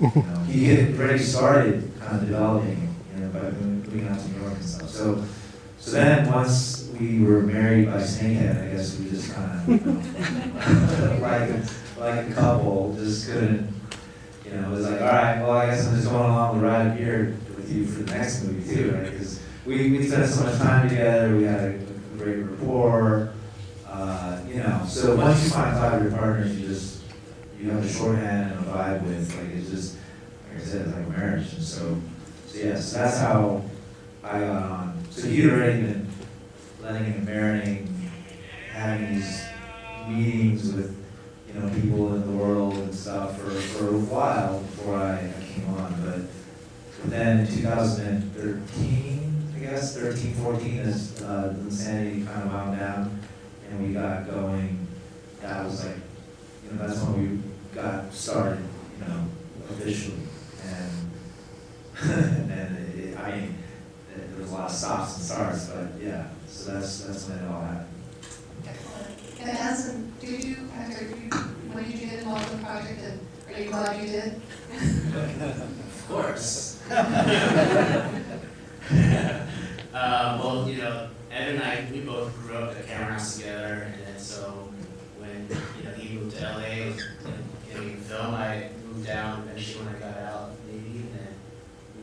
happened. He had already started kind of developing, by moving out to New York and stuff. So then once we were married by Snakehead, I guess we just kind of, like a couple, just couldn't, it was like, all right, well, I guess I'm just going along the ride here with you for the next movie too, right? Because we spent so much time together, we had a great rapport, so once you find five of your partners, you have a shorthand and a vibe with, like, it's just, like I said, it's like a marriage. And so yes, that's how I got on. So he'd already been letting it marinate, having these meetings with, people in the world and stuff for a while before I came on. But then in 2013, I guess, 13, 14, as the Insanity kind of wound down and we got going, that was like, that's when we got started, officially. And then, there was a lot of stops and starts, but yeah, so that's when it all happened. Excellent. And Anson, when did you get involved in the project, and are you glad you did? Of course. Well, Ed and I, we both grew up at Cameron House together, and then so when he moved to LA and getting film, I moved down eventually when I got out Navy, and then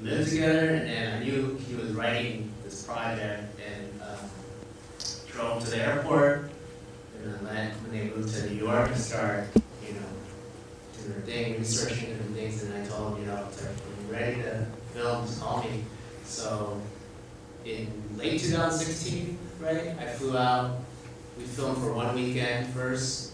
we lived together, and then I knew he was writing this project, and drove to the airport, and then when they moved to New York and started, doing their thing, researching different things, and I told him, when you're ready to film, just call me. So in late 2016, right, I flew out. We filmed for 1 weekend first.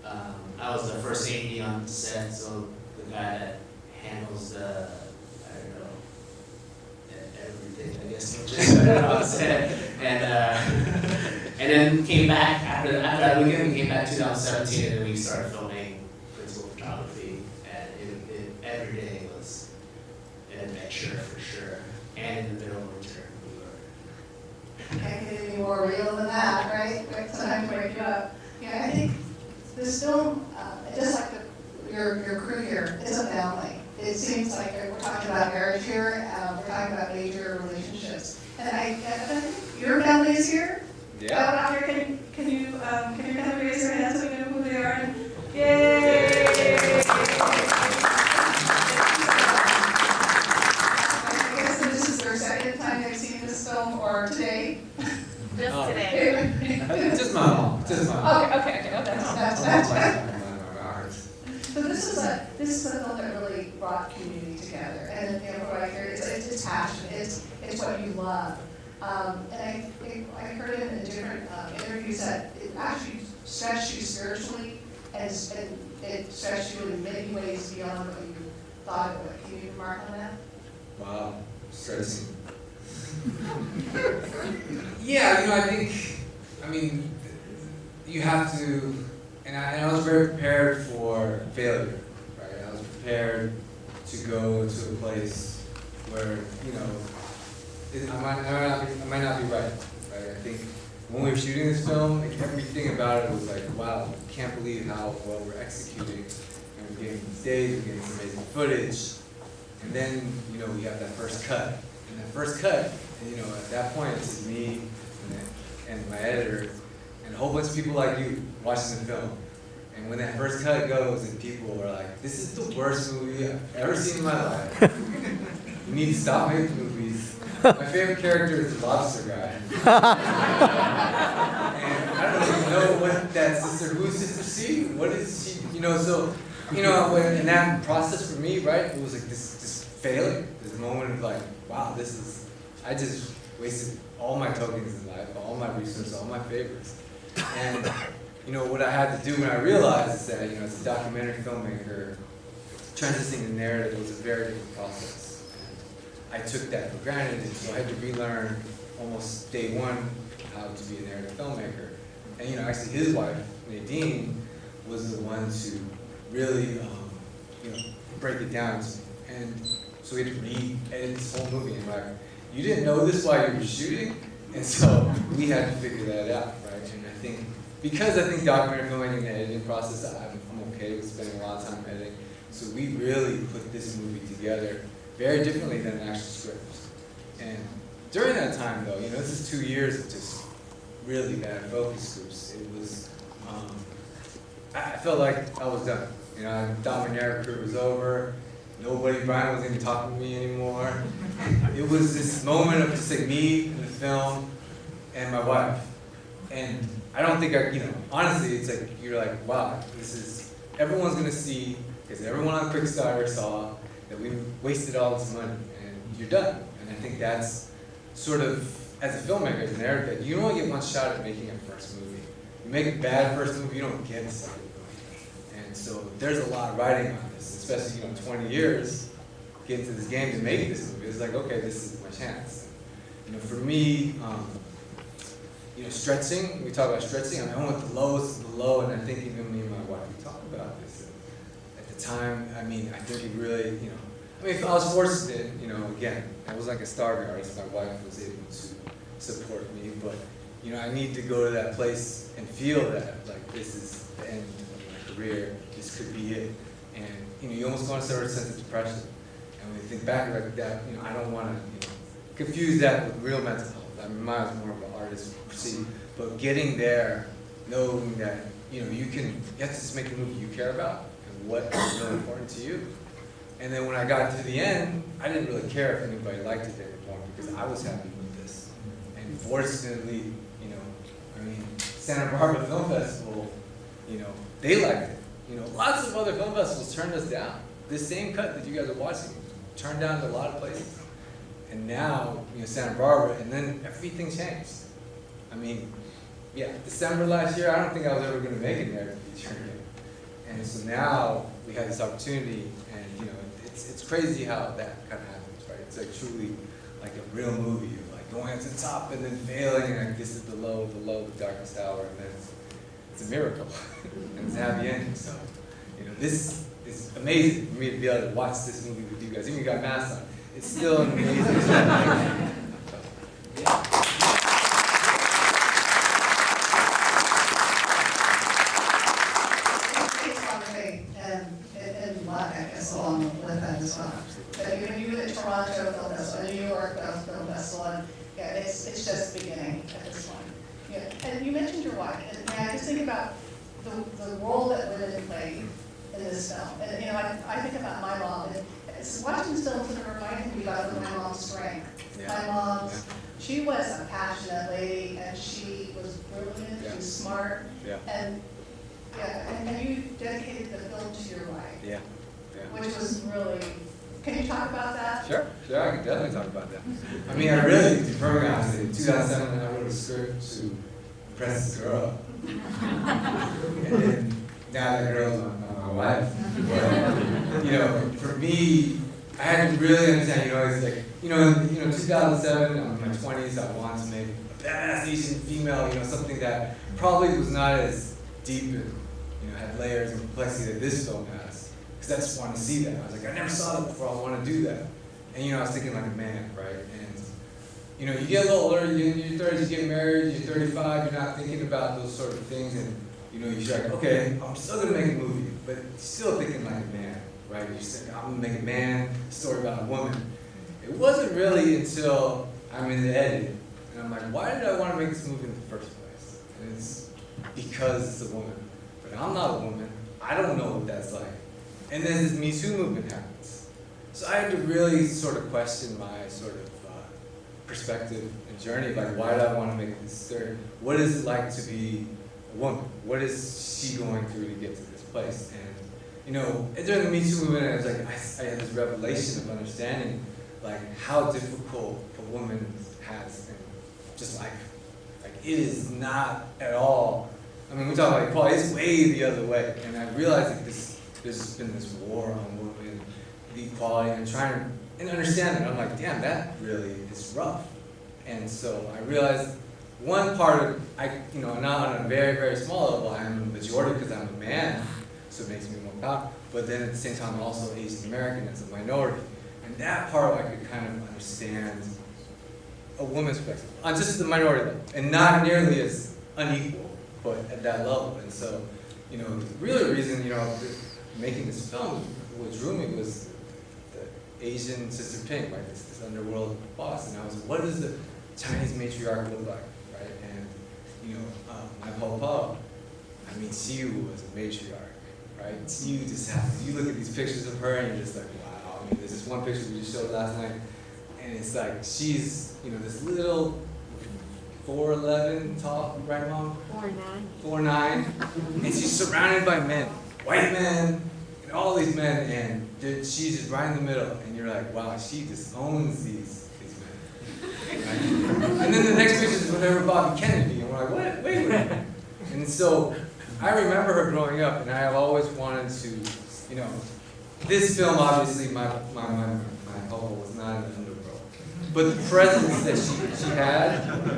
I was the first AD on set, so the guy that handles the, everything, I guess, on set. And then came back after that weekend. We came back 2017, and then we started filming principal photography. And every day was an adventure for sure, and in the middle of winter. Can't get any more real than that, right? Sometimes wake you up. I think this film, just like your crew here, is a family. It seems like we're talking about marriage here, we're talking about major relationships. And I think your family is here? Yeah. Out here, can you kind of raise your hands so we know who they are? And, yay! I guess this is their second time they've seen this film, or today? Just today. Just my mom. Okay. Oh, that's So this is a film that really brought community together, and right here, it's passion, it's what you love, and I heard in different interviews that it actually stretched you spiritually, and it stretched you in many ways beyond what you thought it would. Can you remark on that? wow, stressing. Yeah, I think, you have to, and I was very prepared for failure, right? I was prepared to go to a place where, I might not be right? I think when we were shooting this film, everything about it was like, wow, can't believe how well we're executing, and we're getting these days, we're getting some amazing footage, and then, we have that first cut, and that first cut, at that point, it's just me and my editor, and a whole bunch of people like you watching the film. And when that first cut goes and people are like, this is the worst movie I've ever seen in my life. We need to stop making movies. My favorite character is the lobster guy. And I don't even know what that sister, who's Sister C? What is she, in that process for me, right, it was like this failure, this moment of like, wow, I just wasted all my tokens in life, all my resources, all my favorites. And, what I had to do when I realized is that, as a documentary filmmaker, transitioning the narrative was a very different process. And I took that for granted, and so I had to relearn almost day one how to be a narrative filmmaker. And, actually his wife, Nadine, was the one to really, break it down to me. And so we had to re-edit this whole movie. And you didn't know this while you were shooting, and so we had to figure that out, right? And I think documentary filmmaking and the editing process, I'm okay with spending a lot of time editing. So we really put this movie together very differently than an actual script. And during that time, though, this is 2 years of just really bad focus groups. It was, I felt like I was done. I thought my narrative career was over. Brian wasn't even talking to me anymore. It was this moment of just like me in the film and my wife. And I don't think honestly, it's like, you're like, wow, everyone's gonna see, because everyone on Quickstarter saw that we wasted all this money and you're done. And I think that's sort of, as a filmmaker, as an editor, you only get one shot at making a first movie. You make a bad first movie, you don't get a second movie. And so there's a lot riding on this, especially 20 years getting to this game to make this movie. It's like, okay, this is my chance. For me, stretching, we talk about stretching, I went the lowest of the low, and I think even me and my wife, we talked about this. At the time, I think it really, I was fortunate, again, I was like a starving artist, my wife was able to support me, but, I need to go to that place and feel that, like, this is the end of my career, this could be it. And, you almost go into a sense of depression. And when you think back like that, I don't want to, confuse that with real mental health. Mine was more of an artist pursuit, but getting there, knowing that, you have to just make the movie you care about and what is really important to you. And then when I got to the end, I didn't really care if anybody liked it anymore because I was happy with this. And fortunately, Santa Barbara Film Festival, they liked it. Lots of other film festivals turned us down. This same cut that you guys are watching turned down to a lot of places. And now, Santa Barbara, and then everything changed. December last year, I don't think I was ever going to make it there feature again. And so now we have this opportunity, and it's crazy how that kind of happens, right? It's like truly like a real movie of like going up to the top and then failing, and like this is the low, the darkest hour, and then it's a miracle, and it's a happy ending. So, this is amazing for me to be able to watch this movie with you guys. Even if you got masks on, it's still an amazing experience. And luck, I guess, along with that as well. But when you were at Toronto Film Festival, New York Film Festival, and it's just beginning at this point. And you mentioned your wife, and I just think about the role that women play in this film. And I think about my mom, and watching this film sort of reminded me about my mom's strength. Yeah. My mom, she was a passionate lady, and she was brilliant, she was smart, and you dedicated the film to your wife, which was really. Can you talk about that? Sure, I can definitely talk about that. I really, to be perfectly honest, in 2007, I wrote a script to impress this girl. And then now that girl's my wife. But, for me, I had to really understand, it's like, 2007, I'm in my 20s, I wanted to make a badass Asian female, something that probably was not as deep and, had layers and complexity that this film has. Because I just wanted to see that. I was like, I never saw that before, I want to do that. And, I was thinking like a man, right? And, you get a little older, you're in your 30s, you get married, you're 35, you're not thinking about those sort of things, and, you're like, okay, I'm still going to make a movie, but still thinking like a man, right? You're saying, I'm going to make a man, story about a woman. It wasn't really until I'm in the edit, and I'm like, why did I want to make this movie in the first place? And it's because it's a woman. But I'm not a woman. I don't know what that's like. And then this Me Too movement happens. So I had to really sort of question my sort of perspective and journey, like why did I want to make this story? What is it like to be a woman? What is she going through to get to this place? And during the Me Too movement, I was like, I had this revelation of understanding like how difficult a woman has in just life. Like it is not at all. We talk about equality, it's way the other way. And I realized that there's been this war on women, the equality, and trying to understand it. I'm like, damn, that really is rough. And so I realized one part of, not on a very, very small level, I'm a majority because I'm a man, so it makes me more powerful. But then at the same time, I'm also Asian American as a minority. And that part I could kind of understand a woman's perspective, on just the minority level, and not nearly as unequal, but at that level. And so, the real reason, making this film what drew me was the Asian Sister Pink, right? This underworld boss, and I was, what does the Chinese matriarch look like, right? And you know, my Popo, I mean, she was a matriarch, right? You just have, you look at these pictures of her and you're just like, wow. I mean, there's this one picture we just showed last night, and it's like she's, you know, this little 4'11" tall, right, Mom? 4'9". 4'9", and she's surrounded by men, white men, and all these men, and she's just right in the middle, and you're like, wow, she just owns these men. Right? And then the next picture is with her and Bobby Kennedy, and we're like, what? Wait a minute. And so I remember her growing up, and I have always wanted to, you know, this film obviously, my Popo was not in the underworld, but the presence that she had